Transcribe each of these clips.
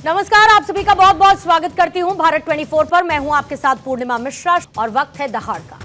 नमस्कार, आप सभी का बहुत बहुत स्वागत करती हूं भारत 24 पर। मैं हूं आपके साथ पूर्णिमा मिश्रा और वक्त है दहाड़ का।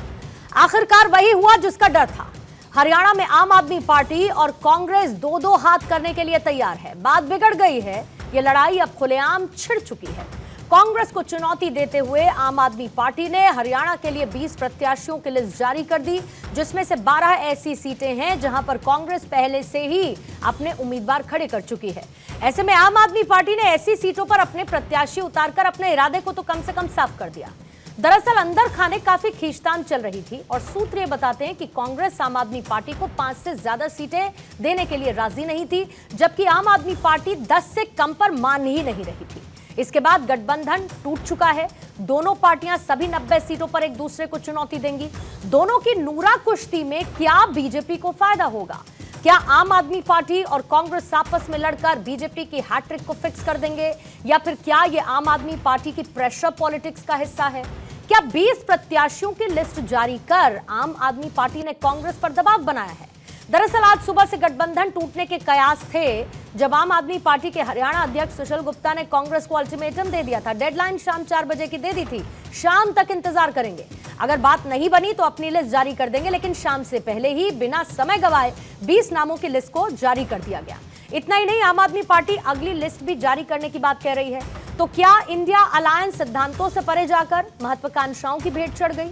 आखिरकार वही हुआ जिसका डर था। हरियाणा में आम आदमी पार्टी और कांग्रेस दो दो हाथ करने के लिए तैयार है। बात बिगड़ गई है, ये लड़ाई अब खुलेआम छिड़ चुकी है। कांग्रेस को चुनौती देते हुए आम आदमी पार्टी ने हरियाणा के लिए 20 प्रत्याशियों की लिस्ट जारी कर दी, जिसमें से 12 ऐसी सीटें हैं जहां पर कांग्रेस पहले से ही अपने उम्मीदवार खड़े कर चुकी है। ऐसे में आम आदमी पार्टी ने ऐसी सीटों पर अपने प्रत्याशी उतारकर अपने इरादे को तो कम से कम साफ कर दिया। दरअसल अंदर खाने काफी खींचतान चल रही थी और सूत्र ये बताते हैं कि कांग्रेस आम आदमी पार्टी को 5 से ज्यादा सीटें देने के लिए राजी नहीं थी, जबकि आम आदमी पार्टी 10 से कम पर मान ही नहीं रही थी। इसके बाद गठबंधन टूट चुका है। दोनों पार्टियां सभी 90 सीटों पर एक दूसरे को चुनौती देंगी। दोनों की नूरा कुश्ती में क्या बीजेपी को फायदा होगा? क्या आम आदमी पार्टी और कांग्रेस आपस में लड़कर बीजेपी की हैट्रिक को फिक्स कर देंगे, या फिर क्या यह आम आदमी पार्टी की प्रेशर पॉलिटिक्स का हिस्सा है? क्या 20 प्रत्याशियों की लिस्ट जारी कर आम आदमी पार्टी ने कांग्रेस पर दबाव बनाया है? दरअसल आज सुबह से गठबंधन टूटने के कयास थे, जब आम आदमी पार्टी के हरियाणा अध्यक्ष सुशील गुप्ता ने कांग्रेस को अल्टीमेटम दे दिया था। डेडलाइन शाम 4 बजे की दे दी थी, शाम तक इंतजार करेंगे, अगर बात नहीं बनी तो अपनी लिस्ट जारी कर देंगे। लेकिन शाम से पहले ही बिना समय गवाए 20 नामों की लिस्ट को जारी कर दिया गया। इतना ही नहीं, आम आदमी पार्टी अगली लिस्ट भी जारी करने की बात कह रही है। तो क्या इंडिया अलायंस सिद्धांतों से परे जाकर महत्वाकांक्षाओं की भेंट चढ़ गई?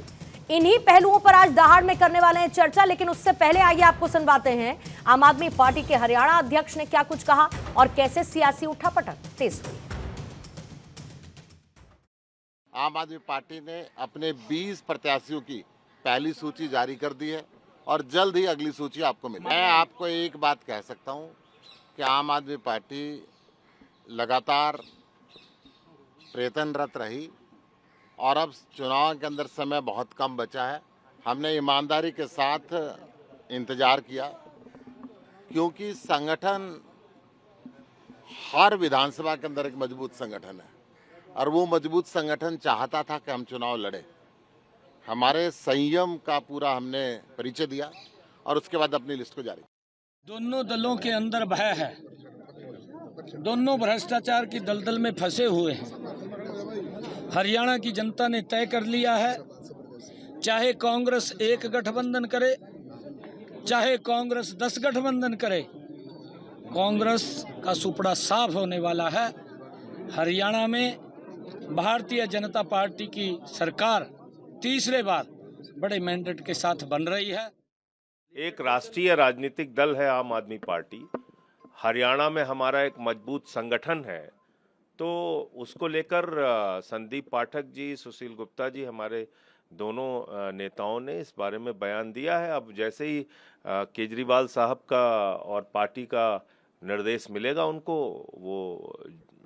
इन्हीं पहलुओं पर आज दहाड़ में करने वाले हैं चर्चा। लेकिन उससे पहले आइए आपको सुनवाते हैं आम आदमी पार्टी के हरियाणा अध्यक्ष ने क्या कुछ कहा और कैसे सियासी उठापटक तेज हुई। आम आदमी पार्टी ने अपने 20 प्रत्याशियों की पहली सूची जारी कर दी है और जल्द ही अगली सूची आपको मिलेगी। मैं आपको एक बात कह सकता हूं कि आम आदमी पार्टी लगातार प्रयत्नरत रही और अब चुनाव के अंदर समय बहुत कम बचा है। हमने ईमानदारी के साथ इंतजार किया, क्योंकि संगठन हर विधानसभा के अंदर एक मजबूत संगठन है और वो मजबूत संगठन चाहता था कि हम चुनाव लड़े। हमारे संयम का पूरा हमने परिचय दिया और उसके बाद अपनी लिस्ट को जारी। दोनों दलों के अंदर भय है, दोनों भ्रष्टाचार की दलदल में फंसे हुए हैं। हरियाणा की जनता ने तय कर लिया है, चाहे कांग्रेस एक गठबंधन करे, चाहे कांग्रेस 10 गठबंधन करे, कांग्रेस का सुपड़ा साफ होने वाला है। हरियाणा में भारतीय जनता पार्टी की सरकार तीसरे बार बड़े मैंडेट के साथ बन रही है। एक राष्ट्रीय राजनीतिक दल है आम आदमी पार्टी। हरियाणा में हमारा एक मजबूत संगठन है, तो उसको लेकर संदीप पाठक जी, सुशील गुप्ता जी, हमारे दोनों नेताओं ने इस बारे में बयान दिया है। अब जैसे ही केजरीवाल साहब का और पार्टी का निर्देश मिलेगा उनको, वो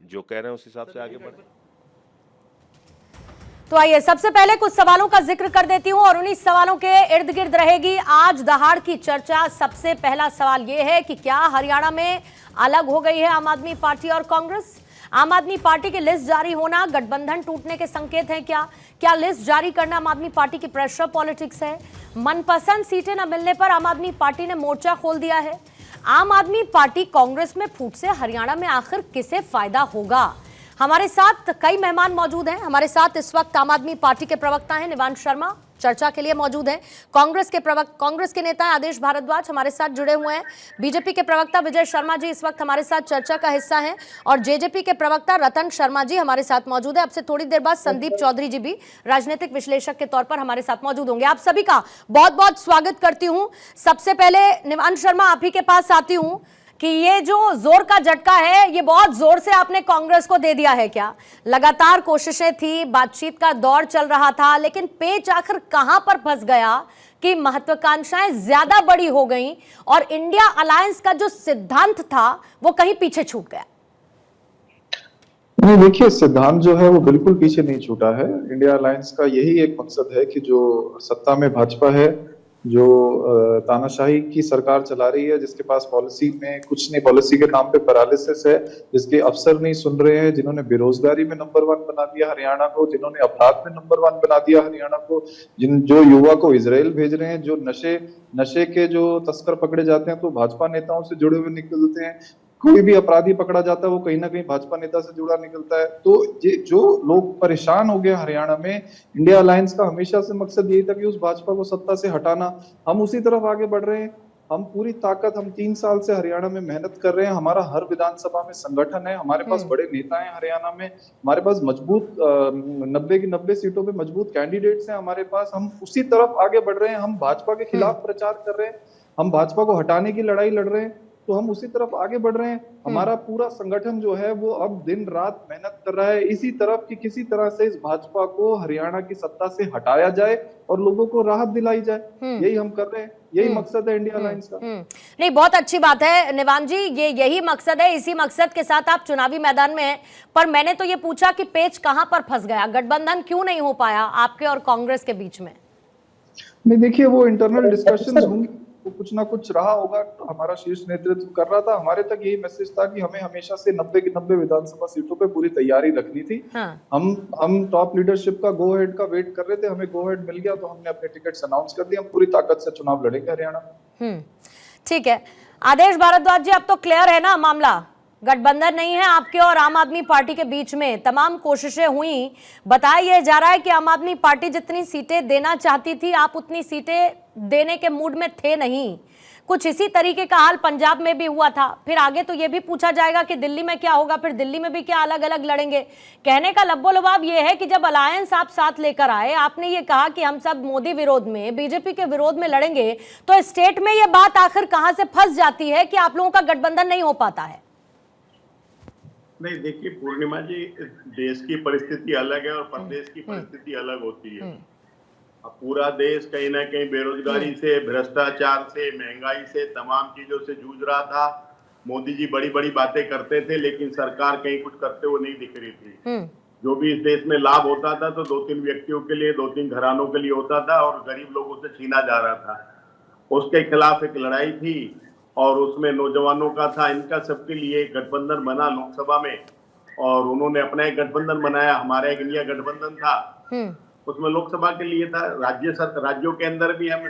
जो कह रहे हैं उस हिसाब से आगे बढ़े। तो आइए सबसे पहले कुछ सवालों का जिक्र कर देती हूं और उन्हीं सवालों के इर्द गिर्द रहेगी आज दहाड़ की चर्चा। सबसे पहला सवाल यह है कि क्या हरियाणा में अलग हो गई है आम आदमी पार्टी और कांग्रेस? आम आदमी पार्टी की लिस्ट जारी होना गठबंधन टूटने के संकेत हैं क्या? क्या लिस्ट जारी करना आम आदमी पार्टी की प्रेशर पॉलिटिक्स है? मनपसंद सीटें न मिलने पर आम आदमी पार्टी ने मोर्चा खोल दिया है। आम आदमी पार्टी कांग्रेस में फूट से हरियाणा में आखिर किसे फायदा होगा? हमारे साथ कई मेहमान मौजूद हैं। हमारे साथ इस वक्त आम आदमी पार्टी के प्रवक्ता हैं निवांश शर्मा, चर्चा के लिए मौजूद हैं। कांग्रेस के नेता आदेश भारद्वाज हमारे साथ जुड़े हुए हैं। बीजेपी के प्रवक्ता विजय शर्मा जी इस वक्त हमारे साथ चर्चा का हिस्सा हैं और जेजेपी के प्रवक्ता रतन शर्मा जी हमारे साथ मौजूद है। अब से थोड़ी देर बाद संदीप चौधरी जी भी राजनीतिक विश्लेषक के तौर पर हमारे साथ मौजूद होंगे। आप सभी का बहुत बहुत स्वागत करती हूं। सबसे पहले निवांश शर्मा, आप ही के पास आती हूं कि ये जो जोर का झटका है, ये बहुत जोर से आपने कांग्रेस को दे दिया है क्या? लगातार कोशिशें थी, बातचीत का दौर चल रहा था, लेकिन पेच आखिर कहां पर फंस गया कि महत्वाकांक्षाएं ज्यादा बड़ी हो गईं और इंडिया अलायंस का जो सिद्धांत था वो कहीं पीछे छूट गया? नहीं, देखिए, सिद्धांत जो है वो बिल्कुल पीछे नहीं छूटा है। इंडिया अलायंस का यही एक मकसद है कि जो सत्ता में भाजपा है, जो तानाशाही की सरकार चला रही है, जिसके पास पॉलिसी में कुछ नहीं, पॉलिसी के नाम पे पैरालिसिस है, जिसके अफसर नहीं सुन रहे हैं, जिन्होंने बेरोजगारी में नंबर 1 बना दिया हरियाणा को, जिन्होंने अपराध में नंबर 1 बना दिया हरियाणा को, जो युवा को इजराइल भेज रहे हैं, जो नशे के जो तस्कर पकड़े जाते हैं तो भाजपा नेताओं से जुड़े हुए निकलते हैं। कोई भी अपराधी पकड़ा जाता है वो कहीं ना कहीं भाजपा नेता से जुड़ा निकलता है। तो ये जो लोग परेशान हो गए हरियाणा में, इंडिया अलायंस का हमेशा से मकसद यही था कि उस भाजपा को सत्ता से हटाना। हम उसी तरफ आगे बढ़ रहे हैं। हम पूरी ताकत, हम 3 साल से हरियाणा में मेहनत कर रहे हैं। हमारा हर विधानसभा में संगठन है, हमारे पास बड़े नेता हैं हरियाणा में, हमारे पास मजबूत 90 की 90 सीटों पे मजबूत कैंडिडेट्स हैं हमारे पास। हम उसी तरफ आगे बढ़ रहे हैं। हम भाजपा के खिलाफ प्रचार कर रहे हैं, हम भाजपा को हटाने की लड़ाई लड़ रहे हैं, तो हम उसी तरफ आगे बढ़ रहे हैं। हमारा पूरा संगठन जो है वो अब दिन रात मेहनत कर रहा है इसी तरफ कि किसी तरह से इस भाजपा को हरियाणा की सत्ता से हटाया जाए और लोगों को राहत दिलाई जाए। यही हम कर रहे हैं, यही मकसद है इंडिया अलायंस का। नहीं, बहुत अच्छी बात है निवान जी, ये यही मकसद है, इसी मकसद के साथ आप चुनावी मैदान में हैं। पर मैंने तो ये पूछा कि पेच कहां पर फंस गया, गठबंधन क्यों नहीं हो पाया आपके और कांग्रेस के बीच में? नहीं, देखिए वो इंटरनल डिस्कशंस होंगी, वो कुछ ना कुछ रहा होगा। तो हमारा शीर्ष नेतृत्व कर रहा था, हमारे तक यही मैसेज था कि हमें हमेशा से 90 की 90 विधानसभा सीटों पे पूरी तैयारी रखनी थी। हाँ। हम टॉप लीडरशिप का गो हेड का वेट कर रहे थे, हमें गो हेड मिल गया तो हमने अपने टिकट्स अनाउंस कर दिए। हम पूरी ताकत से चुनाव लड़ेंगे हरियाणा में। ठीक है आदेश भारद्वाज जी, अब तो क्लियर है ना मामला, गठबंधन नहीं है आपके और आम आदमी पार्टी के बीच में, तमाम कोशिशें हुई। बताया जा रहा है कि आम आदमी पार्टी जितनी सीटें देना चाहती थी आप उतनी सीटें देने के मूड में थे नहीं। कुछ इसी तरीके का हाल पंजाब में भी हुआ था। फिर आगे तो ये भी पूछा जाएगा कि दिल्ली में क्या होगा, फिर दिल्ली में भी क्या अलग अलग लड़ेंगे। कहने का लब्बो लबाब ये है कि जब अलायंस आप साथ लेकर आए, आपने ये कहा कि हम सब मोदी विरोध में, बीजेपी के विरोध में लड़ेंगे, तो स्टेट में ये बात आखिर कहां से फंस जाती है कि आप लोगों का गठबंधन नहीं हो पाता है? नहीं, देखिए पूर्णिमा जी, देश की परिस्थिति अलग है और प्रदेश की परिस्थिति अलग होती है। अब पूरा देश कहीं ना कहीं बेरोजगारी से, भ्रष्टाचार से, महंगाई से, तमाम चीजों से जूझ रहा था। मोदी जी बड़ी बड़ी बातें करते थे लेकिन सरकार कहीं कुछ करते हुए नहीं दिख रही थी। जो भी इस देश में लाभ होता था तो 2-3 व्यक्तियों के लिए, 2-3 घरानों के लिए होता था और गरीब लोगों से छीना जा रहा था। उसके खिलाफ एक लड़ाई थी और उसमें नौजवानों का था, इनका सबके लिए गठबंधन बना लोकसभा में और उन्होंने अपना एक गठबंधन बनाया। हमारा एक इंडिया गठबंधन था, उसमें लोकसभा के लिए था। राज्यों के अंदर भी हम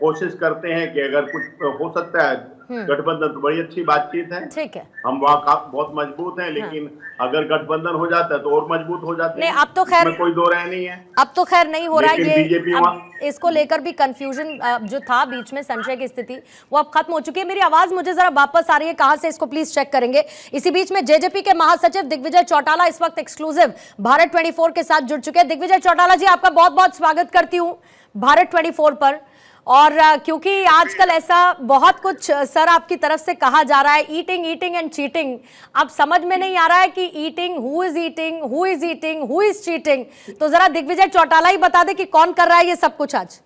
कोशिश करते हैं कि अगर कुछ हो सकता है गठबंधन, तो बड़ी अच्छी बातचीत है। ठीक है, हम वहाँ बहुत मजबूत हैं, लेकिन अगर गठबंधन हो जाता है तो और मजबूत हो जाते हैं। अब तो खैर कोई दो राय नहीं है, अब तो खैर नहीं हो रहा है। ये बीजेपी इसको लेकर भी कंफ्यूजन जो था बीच में, संशय की स्थिति, वो अब खत्म हो चुकी है। मेरी आवाज मुझे जरा वापस आ रही है, कहां से, इसको प्लीज चेक करेंगे। इसी बीच में जेजेपी के महासचिव दिग्विजय चौटाला इस वक्त एक्सक्लूसिव भारत 24 के साथ जुड़ चुके हैं। दिग्विजय चौटाला जी, आपका बहुत बहुत स्वागत करती हूँ भारत 24 पर। और क्योंकि आजकल ऐसा बहुत कुछ सर आपकी तरफ से कहा जा रहा है, ईटिंग ईटिंग एंड चीटिंग, अब समझ में नहीं आ रहा है कि eating, who is eating, who is eating, who is cheating. तो जरा दिग्विजय चौटाला ही बता दे कि कौन कर रहा है ये सब कुछ आज।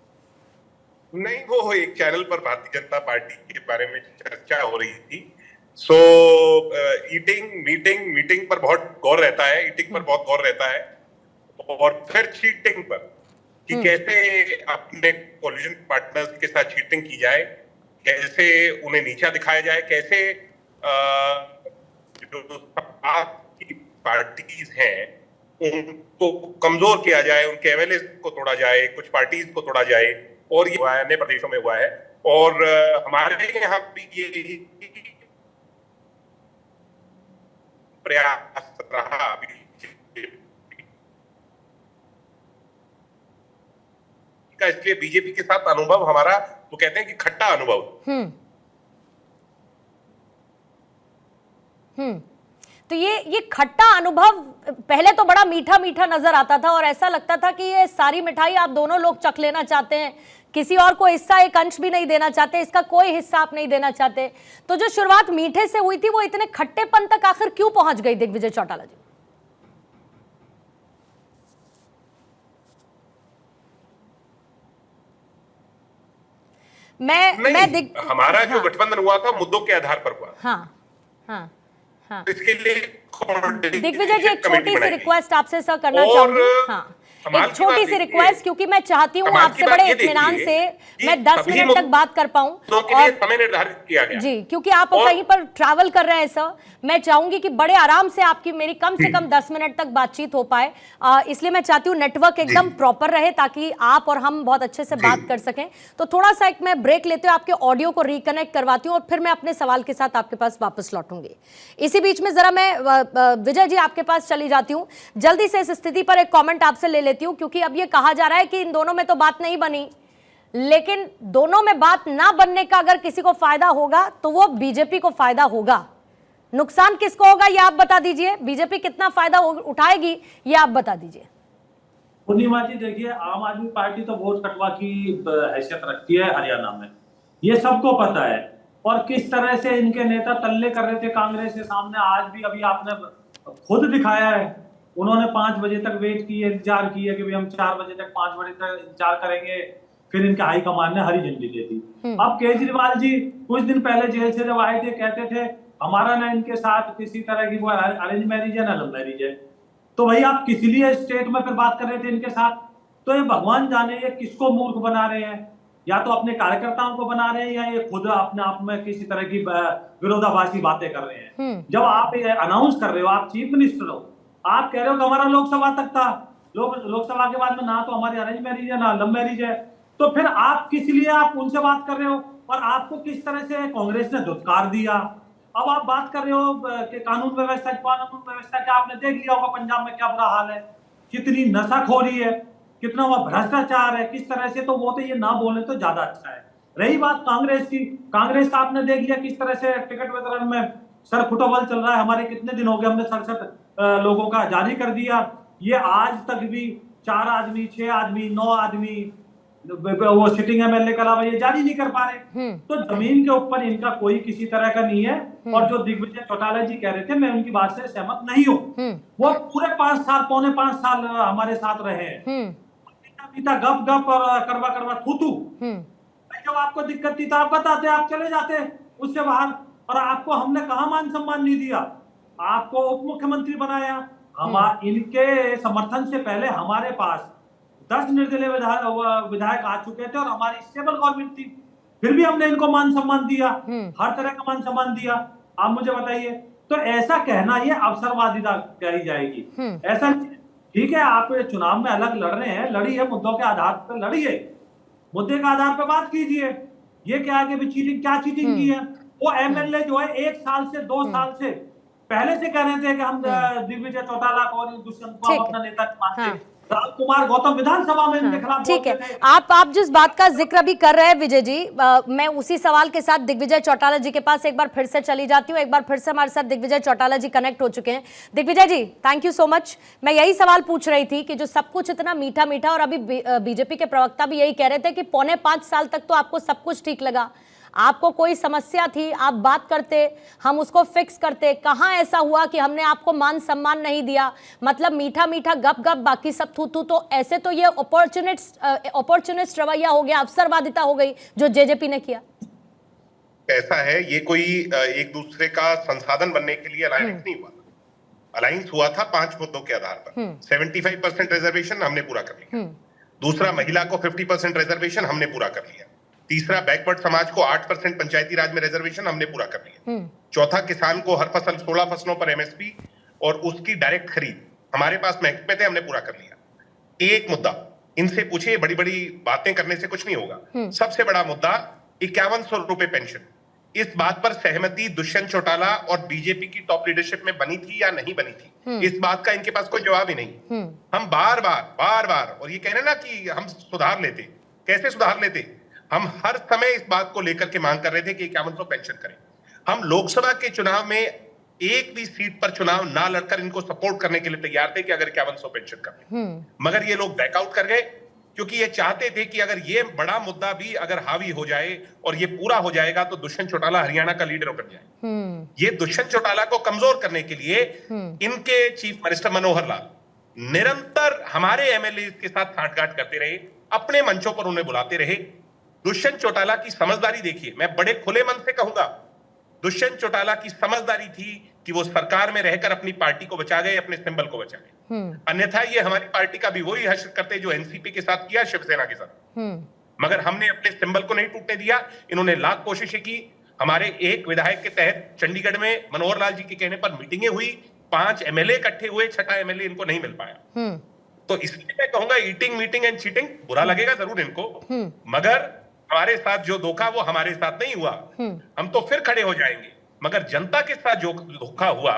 नहीं, वो एक चैनल पर भारतीय जनता पार्टी के बारे में चर्चा हो रही थी। सो मीटिंग पर बहुत गौर रहता है, ईटिंग पर बहुत गौर रहता है और फिर चीटिंग पर कि कैसे अपने कोलिशन पार्टनर्स के साथ चीटिंग की जाए, कैसे उन्हें नीचा दिखाया जाए, कैसे जो आपकी पार्टीज हैं उनको कमजोर किया जाए, उनके एमएलए को तोड़ा जाए, कुछ पार्टीज को तोड़ा जाए। और ये अन्य प्रदेशों में हुआ है और हमारे यहाँ भी ये प्रयास रहा अभी का। इसलिए बीजेपी के साथ अनुभव हमारा, वो कहते हैं कि खट्टा अनुभव। तो ये खट्टा अनुभव पहले तो बड़ा मीठा मीठा नजर आता था और ऐसा लगता था कि ये सारी मिठाई आप दोनों लोग चख लेना चाहते हैं, किसी और को हिस्सा, एक अंश भी नहीं देना चाहते, इसका कोई हिस्सा आप नहीं देना चाहते। तो जो शुरुआत मीठे से हुई थी वो इतने खट्टेपन तक आखिर क्यों पहुंच गई दिग्विजय चौटाला जी? हमारा जो गठबंधन हुआ था मुद्दों के आधार पर हुआ। हाँ। इसके लिए दिग्विजय जी, एक छोटी सी रिक्वेस्ट आपसे सर करना चाहूंगी। हाँ, कमाल एक की छोटी बात सी देखिए, रिक्वेस्ट, क्योंकि मैं चाहती हूँ कमाल की आपसे बात बड़े ये इत्मीनान देखिए से कि मैं 10 सभी मिनट तक बात कर पाऊं। मुद्दों के लिए समय निर्धारित किया गया जी, क्योंकि आप और- कहीं पर ट्रैवल कर रहे हैं सर, मैं चाहूंगी कि बड़े आराम से आपकी मेरी कम से कम 10 मिनट तक बातचीत हो पाए। इसलिए मैं चाहती हूँ नेटवर्क एकदम प्रॉपर रहे ताकि आप और हम बहुत अच्छे से बात कर सकें। तो थोड़ा सा एक मैं ब्रेक लेते हुए आपके ऑडियो को रिकनेक्ट करवाती हूँ और फिर मैं अपने सवाल के साथ आपके पास वापस लौटूंगी। इसी बीच में जरा मैं विजय जी आपके पास चली जाती हूँ, जल्दी से इस स्थिति पर एक कॉमेंट आपसे ले लेती हूँ, क्योंकि अब ये कहा जा रहा है कि इन दोनों में तो बात नहीं बनी, लेकिन दोनों में बात ना बनने का अगर किसी को फायदा होगा तो वो बीजेपी को फायदा होगा। नुकसान किसको होगा ये आप बता दीजिए, बीजेपी कितना फायदा उठाएगी ये आप बता दीजिए। पूर्णिमा जी देखिए, आम आदमी पार्टी तो वोट कटवा की हैसियत रखती है हरियाणा में, ये सबको पता है। और किस तरह से इनके नेता तल्ले कर रहे थे कांग्रेस के सामने, आज भी अभी आपने खुद दिखाया है। उन्होंने 5 बजे तक वेट की, इंतजार किया कि भाई हम 4 बजे तक 5 बजे तक इंतजार करेंगे, फिर इनके हाईकमान ने हरी झंडी दे दी। अब केजरीवाल जी कुछ दिन पहले जेल से जब आए थे कहते थे हमारा ना इनके साथ किसी तरह की वो अरेंज मैरिज है ना लव मैरिज है। तो भाई आप किस लिए स्टेट में फिर बात कर रहे थे इनके साथ? तो ये भगवान जाने ये किसको मूर्ख बना रहे हैं, या तो अपने कार्यकर्ताओं को बना रहे हैं या ये खुद अपने आप में किसी तरह की विरोधाभासी बातें कर रहे हैं। जब आप ये अनाउंस कर रहे हो, आप चीफ मिनिस्टर हो, आप कह रहे हो कि हमारा लोकसभा तक था, लोकसभा के बाद में ना तो हमारी अरेंज मैरिज है ना लव मैरिज है, तो फिर आप किस लिए आप उनसे बात कर रहे हो? और आपको किस तरह से कांग्रेस ने धुतकार दिया। अब आप बात कर रहे हो कि कानून व्यवस्था के, आपने देख लिया होगा पंजाब में क्या बुरा हाल है, कितनी नशाखोरी है, कितना वह भ्रष्टाचार है, किस तरह से। तो वो तो ये ना बोले तो ज्यादा अच्छा है। रही बात कांग्रेस की, कांग्रेस का आपने देख लिया किस तरह से टिकट वितरण में सर फुटबॉल चल रहा है। हमारे कितने दिन हो गए, हमने 67 लोगों का जारी कर दिया, ये आज तक भी 4 आदमी 6 आदमी 9 आदमी वो सिटिंग एमएलए के अलावा ये जारी नहीं कर पा रहे। तो जमीन के ऊपर इनका कोई किसी तरह का नहीं है। और जो दिग्विजय चौटाला जी कह रहे थे, मैं उनकी बात से सहमत नहीं हूँ। वो पूरे 5 साल पौने 5 साल हमारे साथ रहे हैं, पिता गप गप और करवा थू थू। जब आपको दिक्कत थी तो आप बताते, आप चले जाते उससे बाहर। और आपको हमने कहा मान सम्मान नहीं दिया, आपको उप मुख्यमंत्री बनाया। हम इनके समर्थन से पहले हमारे पास 10 निर्दलीय विधायक आ चुके थे और हमारी स्टेबल गवर्नमेंट थी, फिर भी हमने इनको मान सम्मान दिया, हर तरह का मान सम्मान दिया। आप मुझे बताइए, तो ऐसा कहना ये अवसरवादिता कही जाएगी। ऐसा ठीक है, आप चुनाव में अलग लड़ रहे हैं, लड़िए, मुद्दों के आधार पर लड़िए, मुद्दे के आधार पर बात कीजिए। ये क्या है कि चीटिंग, क्या चीटिंग की है? वो एमएलए जो है 1 साल से 2 साल से पहले से कह रहे थे कि हम दिग्विजय चौटाला को और दुष्यंत को अपना नेता मानते। राम कुमार गौतम विधानसभा में इनके खिलाफ ठीक है। आप जिस बात का जिक्र भी कर रहे हैं विजय जी, मैं उसी सवाल के साथ दिग्विजय चौटाला जी के पास एक बार फिर से चली जाती हूँ। एक बार फिर से हमारे साथ दिग्विजय चौटाला जी कनेक्ट हो चुके हैं। दिग्विजय जी, थैंक यू सो मच। मैं यही सवाल पूछ रही थी कि जो सब कुछ इतना मीठा मीठा, और अभी बीजेपी के प्रवक्ता भी यही कह रहे थे कि पौने 5 साल तक तो आपको सब कुछ ठीक लगा, आपको कोई समस्या थी आप बात करते, हम उसको फिक्स करते। कहाँ ऐसा हुआ कि हमने आपको मान सम्मान नहीं दिया? मतलब मीठा मीठा गप गप, बाकी सब थू थू। तो ऐसे तो ये अपॉर्चुनिस्ट रवैया हो गया, अवसरवादिता हो गई जो जेजेपी ने किया। ऐसा है, ये कोई एक दूसरे का संसाधन बनने के लिए अलायंस नहीं हुआ। अलायंस हुआ था 5 मुद्दों के आधार पर। 75% रिजर्वेशन हमने पूरा कर लिया। दूसरा, महिला को 50% रिजर्वेशन हमने पूरा कर लिया। तीसरा, बैकवर्ड समाज को 8% पंचायती राज में रिजर्वेशन हमने पूरा कर लिया। चौथा, किसान को हर फसल 16 फसलों पर एमएसपी और उसकी डायरेक्ट खरीद हमारे पास महकमे थे, हमने पूरा कर लिया। एक मुद्दा इनसे पूछे, बड़ी बड़ी बातें करने से कुछ नहीं होगा। सबसे बड़ा मुद्दा 5100 रुपए पेंशन, इस बात पर सहमति दुष्यंत चौटाला और बीजेपी की टॉप लीडरशिप में बनी थी या नहीं बनी थी? इस बात का इनके पास कोई जवाब ही नहीं। हम बार बार और ये कह रहे ना कि हम सुधार लेते, कैसे सुधार लेते? हम हर समय इस बात को लेकर के मांग कर रहे थे कि 5100 पेंशन करें। हम लोकसभा के चुनाव में एक भी सीट पर चुनाव ना लड़कर इनको सपोर्ट करने के लिए तैयार थे कि अगर 5100 पेंशन कर, मगर ये लोग बैकआउट कर गए, क्योंकि ये चाहते थे कि अगर ये बड़ा मुद्दा भी अगर हावी हो जाए और ये पूरा हो जाएगा तो दुष्यंत चौटाला हरियाणा का लीडर बन जाए। ये दुष्यंत चौटाला को कमजोर करने के लिए इनके चीफ मिनिस्टर मनोहर लाल निरंतर हमारे एमएलए के साथ सांठगांठ करते रहे, अपने मंचों पर उन्हें बुलाते रहे। दुष्यंत चौटाला की समझदारी देखिए, मैं बड़े खुले मन से कहूंगा, दुष्यंत चौटाला की समझदारी थी कि वो सरकार में रहकर अपनी पार्टी को बचा गए, अपने सिंबल को बचा गए। अन्यथा ये हमारी पार्टी का भी वही हश्र करते जो एनसीपी के साथ किया, शिवसेना के साथ। मगर हमने अपने सिंबल को नहीं टूटने दिया। इन्होंने लाख कोशिशें की। हमारे एक विधायक के तहत चंडीगढ़ में मनोहर लाल जी के कहने पर मीटिंगें हुई, 5 एमएलए इकट्ठे हुए, 6ठा एमएलए इनको नहीं मिल पाया। तो इसलिए मैं कहूंगा ईटिंग मीटिंग एंड चीटिंग, बुरा लगेगा जरूर इनको, मगर हमारे साथ जो धोखा वो हमारे साथ नहीं हुआ। हम तो फिर खड़े हो जाएंगे, मगर जनता के साथ जो धोखा हुआ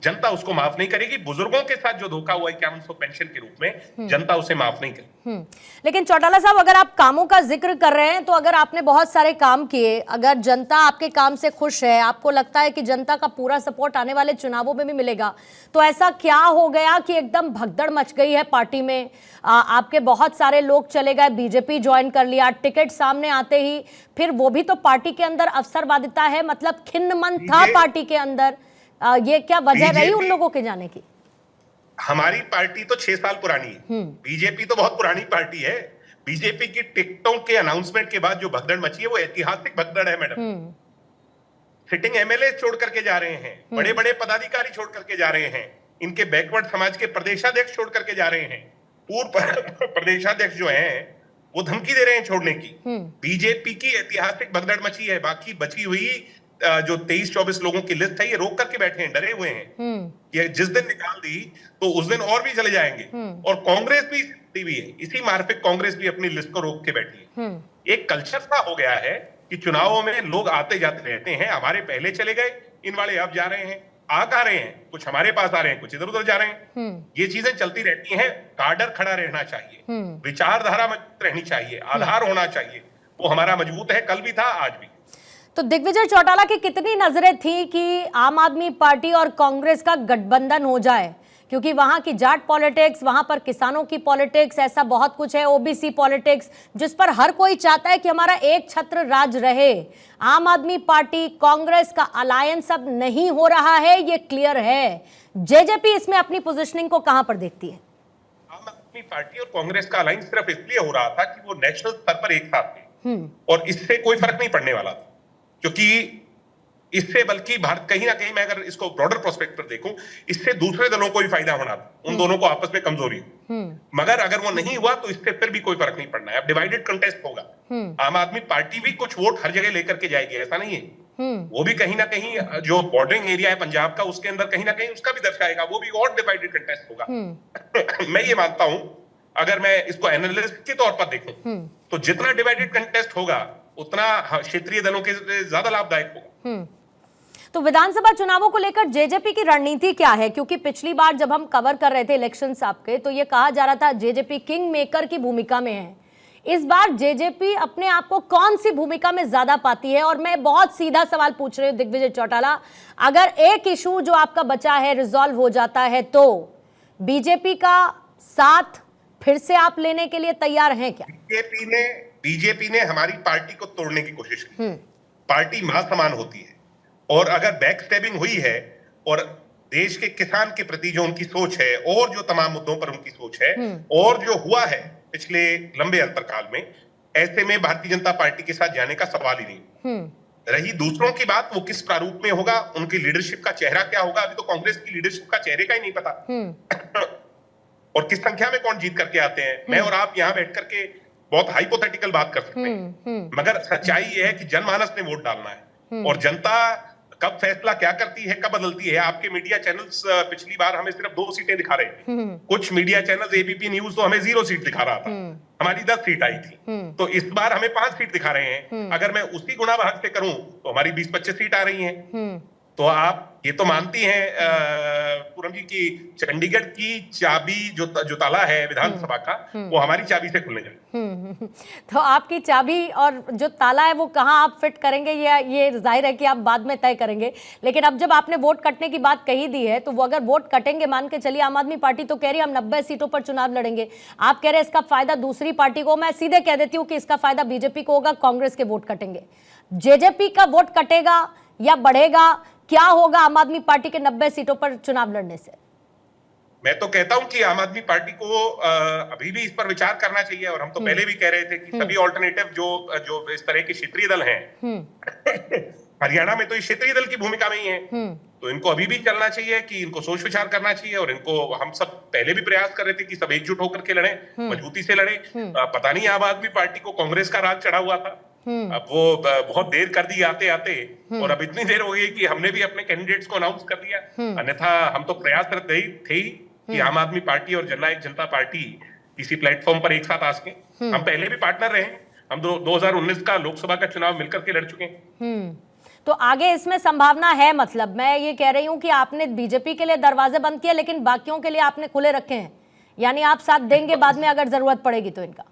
जनता उसको माफ नहीं करेगी। बुजुर्गों के साथ जो धोखा हुआ 5100 पेंशन के रूप में, जनता उसे माफ नहीं करेगी। लेकिन चौटाला साहब, अगर आप कामों का जिक्र कर रहे हैं तो अगर आपने बहुत सारे काम किए, अगर जनता आपके काम से खुश है, आपको लगता है कि जनता का पूरा सपोर्ट आने वाले चुनावों में भी मिलेगा, तो ऐसा क्या हो गया कि एकदम भगदड़ मच गई है पार्टी में? आपके बहुत सारे लोग चले गए, बीजेपी ज्वाइन कर लिया, टिकट सामने आते ही फिर वो भी तो पार्टी के अंदर अवसरवादिता है, मतलब खिन्न मन था पार्टी के अंदर। ये क्या वजह रही उन लोगों के जाने की? हमारी पार्टी तो 6 साल पुरानी है, बीजेपी तो बहुत पुरानी पार्टी है। बीजेपी की टिकटों के अनाउंसमेंट के बाद जो भगदड़ मची है वो ऐतिहासिक भगदड़ है मैडम। सिटिंग एमएलए छोड़ करके जा रहे हैं, बड़े बड़े पदाधिकारी छोड़ करके जा रहे हैं, इनके बैकवर्ड समाज के प्रदेशाध्यक्ष छोड़ करके जा रहे हैं, पूर्व प्रदेशाध्यक्ष जो हैं वो धमकी दे रहे हैं छोड़ने की। बीजेपी की ऐतिहासिक भगदड़ मची है। बाकी बची हुई जो 23-24 लोगों की लिस्ट है, ये रोक करके बैठे हैं, डरे हुए हैं। ये जिस दिन निकाल दी तो उस दिन और भी चले जाएंगे। और कांग्रेस भी हुई है, इसी मार्फिक कांग्रेस भी अपनी लिस्ट को रोक के बैठी है। एक कल्चर सा हो गया है कि चुनावों में लोग आते जाते रहते हैं। हमारे पहले चले गए, इन वाले अब जा रहे हैं, आ रहे हैं, कुछ हमारे पास आ रहे हैं, कुछ इधर उधर जा रहे हैं। ये चीजें चलती रहती हैं। काडर खड़ा रहना चाहिए, विचारधारा मजबूत रहनी चाहिए, आधार होना चाहिए, वो हमारा मजबूत है, कल भी था, आज भी। तो दिग्विजय चौटाला की कितनी नजरें थी कि आम आदमी पार्टी और कांग्रेस का गठबंधन हो जाए? क्योंकि वहां की जाट पॉलिटिक्स, वहां पर किसानों की पॉलिटिक्स, ऐसा बहुत कुछ है, ओबीसी पॉलिटिक्स, जिस पर हर कोई चाहता है कि हमारा एक छत्र राज रहे। आम आदमी पार्टी कांग्रेस का अलायंस अब नहीं हो रहा है, ये क्लियर है। जेजेपी इसमें अपनी पोजीशनिंग को कहां पर देखती है? आम आदमी पार्टी और कांग्रेस का अलायंस सिर्फ इसलिए हो रहा था कि वो नेशनल स्तर पर एक साथ थे, और इससे कोई फर्क नहीं पड़ने वाला था। क्योंकि इससे बल्कि भारत कहीं ना कहीं, मैं अगर इसको ब्रॉडर प्रोस्पेक्ट पर देखूं, इससे दूसरे दलों को भी फायदा होना था, उन दोनों को आपस में कमजोरी। मगर अगर वो नहीं हुआ तो इससे फिर भी कोई फर्क नहीं पड़ना है। अब डिवाइडेड कंटेस्ट होगा। आम आदमी पार्टी भी कुछ वोट हर जगह लेकर के जाएगी, ऐसा नहीं है। वो भी कहीं ना कहीं जो बॉर्डरिंग एरिया है पंजाब का, उसके अंदर कहीं ना कहीं उसका भी दर्शाएगा, वो भी और डिवाइडेड कंटेस्ट होगा। मैं ये मानता हूं, अगर मैं इसको एनालिस्ट के तौर पर देखूं, तो जितना डिवाइडेड कंटेस्ट होगा उतना क्षेत्रीय दलों के ज्यादा लाभदायक होगा। तो विधानसभा चुनावों को लेकर जेजेपी की रणनीति क्या है? क्योंकि पिछली बार जब हम कवर कर रहे थे इलेक्शंस आपके, तो ये कहा जा रहा था जेजेपी किंग मेकर की भूमिका में है। इस बार जेजेपी अपने आप को कौन सी भूमिका में ज्यादा पाती है? और मैं बहुत सीधा सवाल पूछ रही हूँ दिग्विजय चौटाला, अगर एक इशू जो आपका बचा है रिजॉल्व हो जाता है तो बीजेपी का साथ फिर से आप लेने के लिए तैयार हैं क्या? बीजेपी ने हमारी पार्टी को तोड़ने की कोशिश की। पार्टी महासमान होती है, और अगर बैक स्टैबिंग हुई है और देश के किसान के प्रति जो उनकी सोच है और जो तमाम मुद्दों पर उनकी सोच है और जो हुआ है पिछले लंबे अंतरकाल में, ऐसे में भारतीय जनता पार्टी के साथ जाने का सवाल ही नहीं। रही दूसरों की बात, वो किस प्रारूप में होगा, उनकी लीडरशिप का चेहरा क्या होगा, अभी तो कांग्रेस की लीडरशिप का चेहरे का ही नहीं पता। और किस संख्या में कौन जीत करके आते हैं। मैं और आप यहाँ बैठ करके बहुत हाइपोथेटिकल बात कर सकते हैं, मगर सच्चाई ये है कि जनमानस ने वोट डालना है, और जनता कब फैसला क्या करती है, कब बदलती है। आपके मीडिया चैनल्स पिछली बार हमें सिर्फ 2 सीटें दिखा रहे थे, कुछ मीडिया चैनल्स एबीपी न्यूज तो हमें 0 सीट दिखा रहा था, हमारी 10 सीट आई थी। तो इस बार हमें 5 सीट दिखा रहे हैं। अगर मैं उसी गुणा भाग से करूं तो हमारी 20-25 सीट आ रही हैं। तो आप ये तो मानती हैं पूरम जी की चंडीगढ़ की चाबी जो ताला है विधानसभा का, वो हमारी चाबी से खुलने जाए। तो आपकी चाबी और जो ताला है वो कहाँ आप फिट करेंगे, ये जाहिर है कि आप बाद में तय करेंगे। लेकिन अब जब आपने वोट कटने की बात कही दी है, तो वो अगर वोट कटेंगे, मान के चलिए आम आदमी पार्टी तो कह रही है हम 90 सीटों पर चुनाव लड़ेंगे, आप कह रहे हैं इसका फायदा दूसरी पार्टी को। मैं सीधे कह देती हूँ कि इसका फायदा बीजेपी को होगा, कांग्रेस के वोट कटेंगे। जेजेपी का वोट कटेगा या बढ़ेगा, क्या होगा आम आदमी पार्टी के 90 सीटों पर चुनाव लड़ने से? मैं तो कहता हूं कि आम आदमी पार्टी को अभी भी इस पर विचार करना चाहिए, और हम तो पहले भी कह रहे थे कि सभी ऑल्टरनेटिव जो इस तरह के क्षेत्रीय दल हैं हरियाणा में तो ये क्षेत्रीय दल की भूमिका में ही है, तो इनको अभी भी चलना चाहिए कि इनको सोच विचार करना चाहिए। और इनको हम सब पहले भी प्रयास कर रहे थे कि सब एकजुट होकर के लड़े, मजबूती से लड़े। पता नहीं आम आदमी पार्टी को कांग्रेस का राज चढ़ा हुआ था, अब वो बहुत देर कर दी आते आते, और अब इतनी देर हो गई कि हमने भी अपने कैंडिडेट्स को अनाउंस कर दिया। अन्यथा हम तो प्रयासरत थे ही कि आम आदमी पार्टी और जननायक जनता पार्टी किसी प्लेटफॉर्म पर एक साथ आ सके। हम पहले भी पार्टनर रहे, हम 2019 का लोकसभा का चुनाव मिलकर के लड़ चुके हैं। तो आगे इसमें संभावना है, मतलब मैं ये कह रही हूं कि आपने बीजेपी के लिए दरवाजे बंद किए लेकिन बाकियों के लिए आपने खुले रखे हैं, यानी आप साथ देंगे बाद में अगर जरूरत पड़ेगी तो इनका।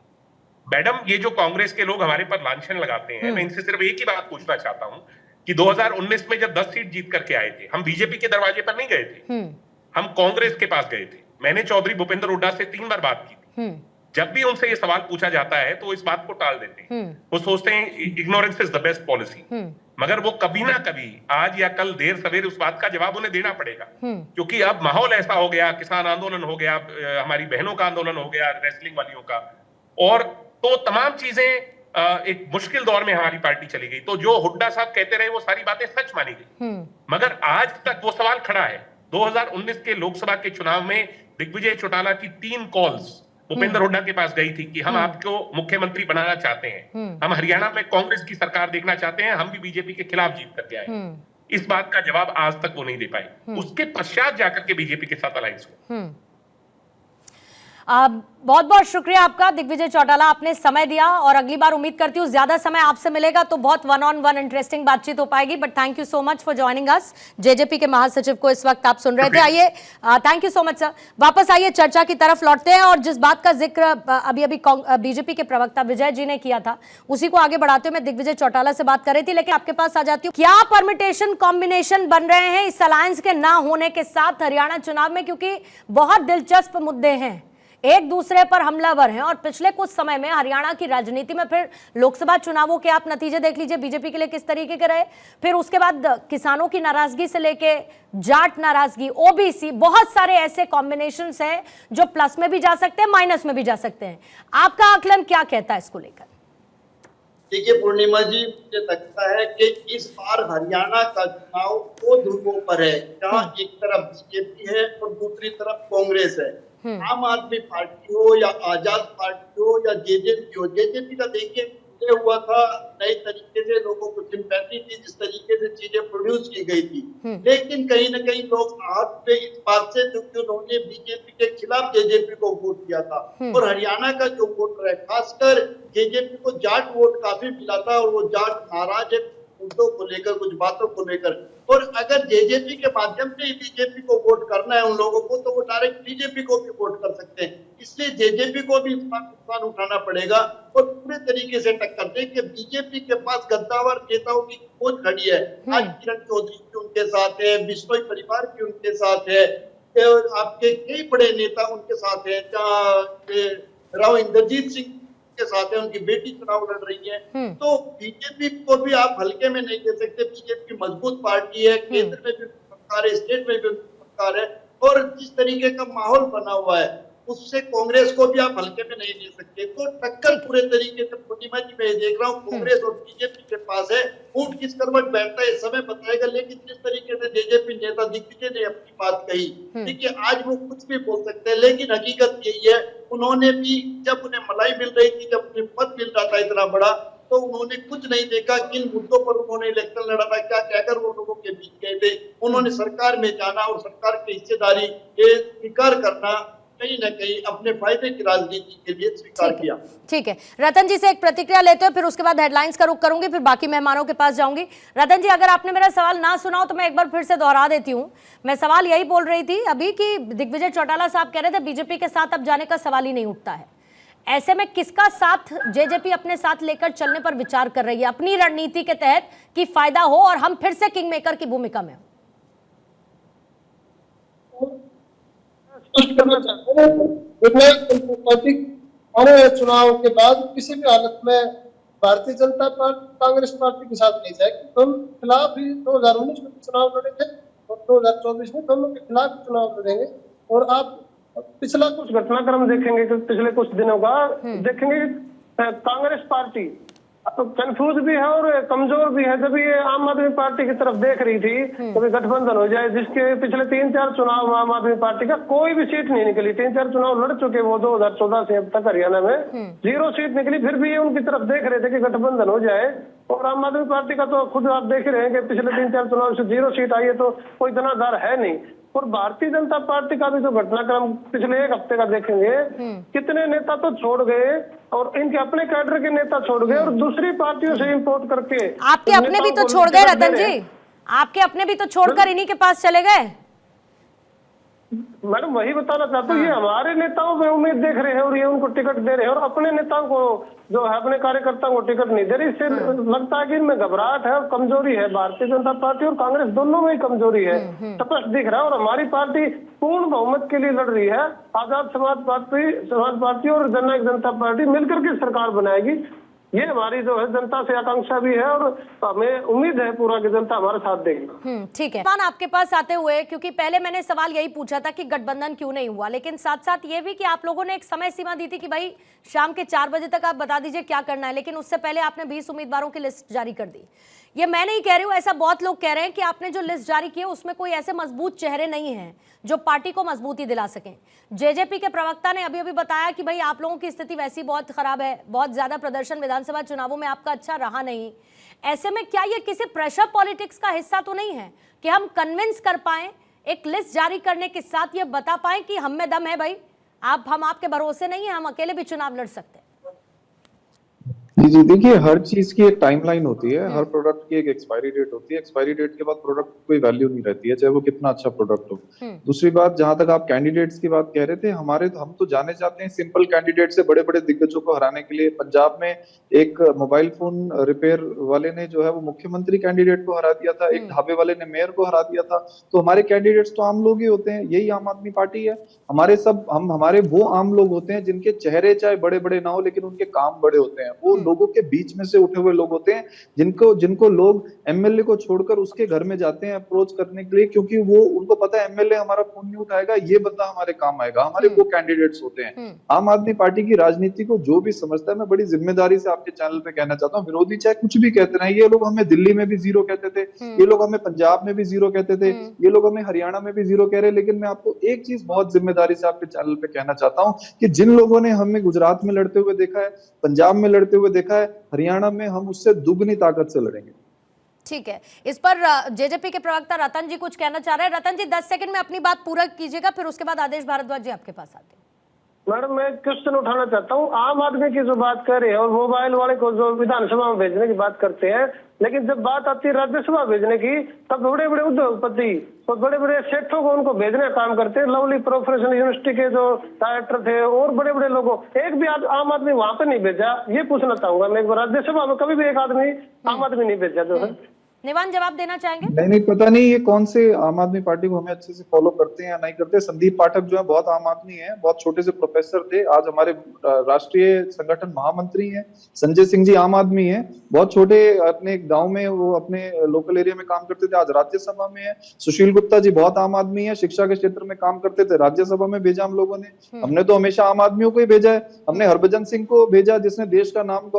मैडम, ये जो कांग्रेस के लोग हमारे पर लांछन लगाते हैं, मैं इनसे सिर्फ एक ही बात पूछना चाहता हूं कि 2019 में जब 10 सीट जीत करके आए थे, हम बीजेपी के दरवाजे पर नहीं गए थे, हम कांग्रेस के पास गए थे। मैंने चौधरी भूपेंद्र हुड्डा से 3 बार बात की थी। जब भी उनसे ये सवाल पूछा जाता है तो इस बात को टाल देते हैं, वो सोचते हैं ignorance is the best policy. मगर वो कभी ना कभी, आज या कल, देर सवेर उस बात का जवाब उन्हें देना पड़ेगा, क्योंकि अब माहौल ऐसा हो गया, किसान आंदोलन हो गया, हमारी बहनों का आंदोलन हो गया, रेसलिंग वालियों का, और तो तमाम चीजें एक मुश्किल दौर में हमारी पार्टी चली गई। तो जो हुड्डा साहब कहते रहे वो सारी बातें सच मानी गई, मगर आज तक वो सवाल खड़ा है। 2019 के लोकसभा के चुनाव में दिग्विजय चौटाला की 3 कॉल्स भूपेंद्र हुड्डा के पास गई थी कि हम आपको मुख्यमंत्री बनाना चाहते हैं, हम हरियाणा में कांग्रेस की सरकार देखना चाहते हैं, हम भी बीजेपी के खिलाफ जीत करके आए। इस बात का जवाब आज तक वो नहीं दे पाए। उसके पश्चात जाकर के बीजेपी के साथ अलायंस हुआ। बहुत बहुत शुक्रिया आपका दिग्विजय चौटाला, आपने समय दिया, और अगली बार उम्मीद करती हूँ ज्यादा समय आपसे मिलेगा तो बहुत वन ऑन वन इंटरेस्टिंग बातचीत हो पाएगी। But thank you so much for joining us. JJP के महासचिव को इस वक्त आप सुन रहे थे। आइए, thank you so much sir. वापस आइए, चर्चा की तरफ लौटते हैं, और जिस बात का जिक्र अभी बीजेपी के प्रवक्ता विजय जी ने किया था उसी को आगे बढ़ाते हुए मैं दिग्विजय चौटाला से बात कर रही थी। लेकिन आपके पास आ जाती हूँ, क्या परमिटेशन कॉम्बिनेशन बन रहे हैं इस अलायंस के ना होने के साथ हरियाणा चुनाव में, क्योंकि बहुत दिलचस्प मुद्दे हैं, एक दूसरे पर हमलावर हैं, और पिछले कुछ समय में हरियाणा की राजनीति में, फिर लोकसभा चुनावों के आप नतीजे देख लीजिए बीजेपी के लिए किस तरीके के रहे, फिर उसके बाद किसानों की नाराजगी से लेके जाट नाराजगी, ओबीसी, बहुत सारे ऐसे कॉम्बिनेशंस हैं जो प्लस में भी जा सकते हैं, माइनस में भी जा सकते हैं। आपका आकलन क्या कहता है इसको लेकर? देखिए पूर्णिमा जी, मुझे लगता है कि इस बार हरियाणा का चुनाव 2 ध्रुवों पर है, जहाँ एक तरफ बीजेपी है और दूसरी तरफ कांग्रेस है। आम आदमी पार्टी हो या आजाद पार्टी हो या जेजेपी हो, जेजेपी का देखिए हुआ था, नए तरीके से लोगों को सिंपैथी थी, जिस तरीके से चीजें प्रोड्यूस की गई थी, लेकिन कहीं ना कहीं लोग आहत पे इस बात से, क्योंकि उन्होंने बीजेपी के खिलाफ जेजेपी को वोट किया था। और हरियाणा का जो वोटर है, खासकर जेजेपी को जाट वोट काफी मिला था, और वो जाट नाराज है मुद्दों को लेकर, कुछ बातों को लेकर। और अगर जेजेपी के माध्यम से ही बीजेपी को वोट करना है उन लोगों को, तो वो डायरेक्ट बीजेपी को भी वोट कर सकते हैं। इसलिए जेजेपी को भी इसका नुकसान उठाना पड़ेगा और पूरे तरीके से टक्कर दे कि बीजेपी के पास गद्दावर नेताओं की खोज खड़ी है। आज किरण चौधरी भी उनके साथ है, बिश्नोई परिवार भी उनके साथ है, और आपके कई बड़े नेता उनके साथ है, राव इंद्रजीत सिंह के साथ है, उनकी बेटी चुनाव लड़ रही है। तो बीजेपी को भी आप हल्के में नहीं ले सकते। बीजेपी मजबूत पार्टी है, केंद्र में भी सरकार है, स्टेट में भी सरकार है, और जिस तरीके का माहौल बना हुआ है उससे कांग्रेस को भी आप हल्के में नहीं ले सकते। तो टक्कर पूरे तरीके से पूर्णिमा जी मैं देख रहा हूँ कांग्रेस और बीजेपी के पास है। ऊंट किस करवट बैठता है इस समय बताएगा, लेकिन जिस तरीके से जेजेपी नेता दिग्विजय ने अपनी बात कही, देखिए आज वो कुछ भी बोल सकते हैं, लेकिन हकीकत यही है, उन्होंने भी जब उन्हें मलाई मिल रही थी, जब उन्हें पद मिल रहा था इतना बड़ा, तो उन्होंने कुछ नहीं देखा किन मुद्दों पर उन्होंने इलेक्शन लड़ा था, क्या कहकर वो लोगों के बीच गए थे। उन्होंने सरकार में जाना और सरकार की हिस्सेदारी ये स्वीकार करना कहीं ना कहीं अपने फायदे की राजनीति के लिए स्वीकार किया। ठीक है, रतन जी से एक प्रतिक्रिया लेते हैं, फिर उसके बाद हेडलाइंस का रुख करूंगी, फिर बाकी मेहमानों के पास जाऊंगी। रतन जी, अगर आपने मेरा सवाल ना सुना हो तो मैं एक बार फिर से दोहरा देती हूँ। मैं सवाल यही बोल रही थी अभी कि दिग्विजय चौटाला साहब कह रहे थे बीजेपी के साथ अब जाने का सवाल ही नहीं उठता है। ऐसे में किसका साथ जेजेपी अपने साथ लेकर चलने पर विचार कर रही है अपनी रणनीति के तहत कि फायदा हो और हम फिर से किंग मेकर की भूमिका में हो? करना चाहते हैं आने चुनाव के बाद किसी भी हालत में भारतीय जनता पार्टी कांग्रेस पार्टी के साथ नहीं जाएगी। हम खिलाफ ही 2019 में चुनाव लड़े थे और 2024 में दोनों के खिलाफ चुनाव लड़ेंगे। और आप पिछला कुछ घटनाक्रम देखेंगे कि पिछले कुछ दिनों का देखेंगे, कांग्रेस पार्टी कंफ्यूज भी है और कमजोर भी है। जब ये आम आदमी पार्टी की तरफ देख रही थी कभी गठबंधन हो जाए, जिसके पिछले 3-4 चुनाव में आम आदमी पार्टी का कोई भी सीट नहीं निकली। 3-4 चुनाव लड़ चुके वो 2014 से अब तक हरियाणा में 0 सीट निकली, फिर भी ये उनकी तरफ देख रहे थे कि गठबंधन हो जाए। और आम आदमी पार्टी का तो खुद आप देख रहे हैं कि पिछले 3-4 चुनाव से 0 सीट आई है, तो कोई दानादार है नहीं। और भारतीय जनता पार्टी का भी जो घटनाक्रम पिछले 1 हफ्ते का देखेंगे, कितने नेता तो छोड़ गए और इनके अपने कैडर के नेता छोड़ गए और दूसरी पार्टियों से इंपोर्ट करके आपके अपने भी तो छोड़ गए रतन जी, आपके अपने भी तो छोड़कर इन्हीं के पास चले गए। मैडम वही बताना चाहता हूँ, ये हमारे नेताओं पे उम्मीद देख रहे हैं और ये उनको टिकट दे रहे हैं, और अपने नेताओं को जो है अपने कार्यकर्ताओं को टिकट नहीं दे रहे। इससे लगता है कि इनमें घबराहट है और कमजोरी है। भारतीय जनता पार्टी और कांग्रेस दोनों में ही कमजोरी है, स्पष्ट दिख रहा है। और हमारी पार्टी पूर्ण बहुमत के लिए लड़ रही है। आजाद समाज पार्टी और जननायक जनता पार्टी मिलकर के सरकार बनाएगी। ये हमारी जो है जनता से आकांक्षा भी है और हमें उम्मीद है पूरा की जनता हमारा साथ देगी। ठीक है। आपके पास आते हुए, क्योंकि पहले मैंने सवाल यही पूछा था कि गठबंधन क्यों नहीं हुआ, लेकिन साथ साथ ये भी कि आप लोगों ने एक समय सीमा दी थी कि भाई शाम के 4 बजे तक आप बता दीजिए क्या करना है, लेकिन उससे पहले आपने 20 उम्मीदवारों की लिस्ट जारी कर दी। ये मैं नहीं कह रही हूँ, ऐसा बहुत लोग कह रहे हैं कि आपने जो लिस्ट जारी की है उसमें कोई ऐसे मजबूत चेहरे नहीं हैं जो पार्टी को मजबूती दिला सकें। जेजेपी के प्रवक्ता ने अभी अभी बताया कि भाई आप लोगों की स्थिति वैसी बहुत खराब है, बहुत ज्यादा प्रदर्शन विधानसभा चुनावों में आपका अच्छा रहा नहीं। ऐसे में क्या ये किसी प्रेशर पॉलिटिक्स का हिस्सा तो नहीं है कि हम कन्विंस कर पाए, एक लिस्ट जारी करने के साथ ये बता पाए कि हम में दम है भाई, हम आपके भरोसे नहीं है, हम अकेले भी चुनाव लड़ सकते हैं। जी देखिए, हर चीज की एक टाइमलाइन होती है, हर प्रोडक्ट की एक एक्सपायरी डेट होती है। एक्सपायरी डेट के बाद प्रोडक्ट की कोई वैल्यू नहीं रहती है, चाहे वो कितना अच्छा प्रोडक्ट हो। दूसरी बात, जहां तक आप कैंडिडेट्स की बात कह रहे थे, हम तो जाने जाते हैं सिंपल कैंडिडेट से बड़े बड़े दिग्गजों को हराने के लिए। पंजाब में एक मोबाइल फोन रिपेयर वाले ने जो है वो मुख्यमंत्री कैंडिडेट को हरा दिया था, एक ढाबे वाले ने मेयर को हरा दिया था। तो हमारे कैंडिडेट्स तो आम लोग ही होते हैं, यही आम आदमी पार्टी है। हमारे वो आम लोग होते हैं जिनके चेहरे चाहे बड़े बड़े ना हो लेकिन उनके काम बड़े होते हैं। वो लोगों के बीच में से उठे हुए लोग होते हैं जिनको लोग एमएलए को छोड़कर उसके घर में जाते हैं अप्रोच करने के लिए, क्योंकि वो उनको पता है एमएलए हमारा फोन नहीं उठाएगा, ये बंदा हमारे काम आएगा। हमारे वो कैंडिडेट्स होते हैं। आम आदमी पार्टी की राजनीति को जो भी समझता है, मैं बड़ी जिम्मेदारी से आपके चैनल पे कहना चाहता हूँ, विरोधी चाहे कुछ भी कहते रहे, ये लोग हमें दिल्ली में भी 0 कहते थे, ये लोग हमें पंजाब में भी 0 कहते थे, ये लोग हमें हरियाणा में भी 0 कह रहे हैं। लेकिन मैं आपको एक चीज बहुत जिम्मेदारी से आपके चैनल पे कहना चाहता हूँ कि जिन लोगों ने हमें गुजरात में लड़ते हुए देखा है, पंजाब में लड़ते हुए देखा है, हरियाणा में हम उससे दुगनी ताकत से लड़ेंगे। ठीक है, इस पर जेजेपी के प्रवक्ता रतन जी कुछ कहना चाह रहे हैं। रतन जी 10 सेकंड में अपनी बात पूरा कीजिएगा, फिर उसके बाद आदेश भारद्वाज जी आपके पास आते हैं। मैडम मैं क्वेश्चन उठाना चाहता हूँ। आम आदमी की जो बात कर रहे हैं और मोबाइल वाले को जो विधानसभा में भेजने की बात करते हैं, लेकिन जब बात आती है राज्यसभा भेजने की, तब बड़े बड़े उद्योगपति और बड़े बड़े सेठों को उनको भेजने का काम करते हैं। लवली प्रोफेशनल यूनिवर्सिटी के जो डायरेक्टर थे और बड़े बड़े लोगों, एक भी आम आदमी वहां पे नहीं भेजा। ये पूछना चाहूंगा मैं, राज्यसभा में कभी भी एक आदमी आम आदमी नहीं भेजा जो है। निवान जवाब देना चाहेंगे? नहीं, पता नहीं ये कौन से आम आदमी पार्टी को हमें अच्छे से फॉलो करते हैं या नहीं करते। संदीप पाठक जो है बहुत आम आदमी है, बहुत छोटे से प्रोफेसर थे, आज हमारे राष्ट्रीय संगठन महामंत्री हैं। संजय सिंह जी आम आदमी है, बहुत छोटे अपने गांव में वो अपने लोकल एरिया में काम करते थे, आज राज्यसभा में है। सुशील गुप्ता जी बहुत आम आदमी है, शिक्षा के क्षेत्र में काम करते थे, राज्यसभा में भेजा हम लोगों ने। हमने तो हमेशा आम आदमियों को ही भेजा है। हमने हरभजन सिंह को भेजा जिसने देश का नाम